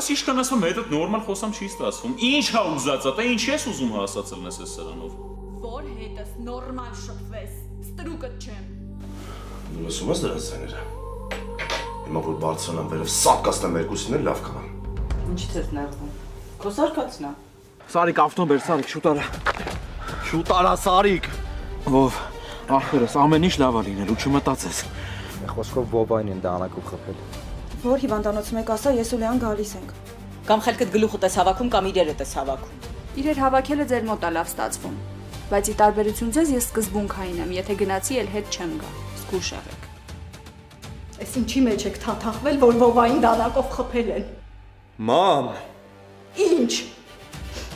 Բայց ինչքան ասում եմ, հետդ նորմալ խոսամ չի ստացվում։ Ինչ հա ուզածա, դա ինչ ես ուզում հասածել ես այս սրանով։ Որ հետս նորմալ շփվես, ստրուկդ չեմ։ Դու լսում ես դրանց ձայները։ Հիմա որ բարձրանամ վերև սատկացնեմ երկուսին էլ լավ կանամ։ Ինչի՞ց ես նեղվում։ Քո սարկացնա։ Սարիկ ավտոն բեր, Սարիկ, շուտ արա։ Շուտ արա, Սարիկ։ Ով, ախպերս, ամեն ինչ լավ է լինելու, չմտածես։ Խոսքով Բոբային են դանակով խփել։ Որ հիվանդանոցում եք ասա, ես ու Լեան գալիս ենք։ Կամ խելքդ գլուխդ ես հավաքում, կամ իրերդ ես հավաքում։ Իրեր հավաքելը ձեր մոտ է լավ ստացվում։ Բայց ի տարբերություն ձեզ ես սկզբունքային եմ, եթե գնացի էլ հետ չեմ գա։ Զգուշ եղեք։ Այս ինչի մեջ եք թաթախվել, որ Բոբային դանակով խփել են։ Մամ։ Ինչ։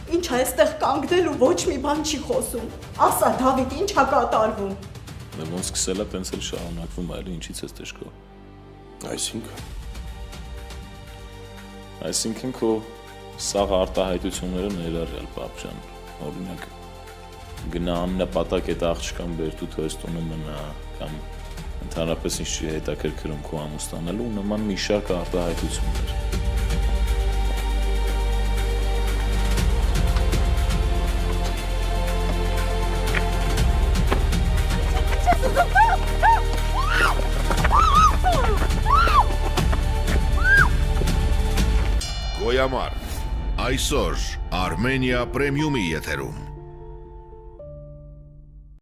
Ինչ է այստեղ կանգնել ու ոչ մի բան չի խոսում։ Ասա Դավիթ, ինչ է կատարվում։ Դե ոնց սկսել է, տենց էլ շարունակվում, այլ ինչից ես դժկո։ Այսինքն քո սաղ արտահայտությունները ներառյալ պապ ջան, օրինակ գնա աննպատակ այդ աղջկան բեր դու թո այս տունը մնա կամ ընդհանրապես ինչ չի հետաքրքրում քո ամուսնանալու նման մի շարք արտահայտություններ։ Գոյամար այսօր Armenia Premium-ի եթերում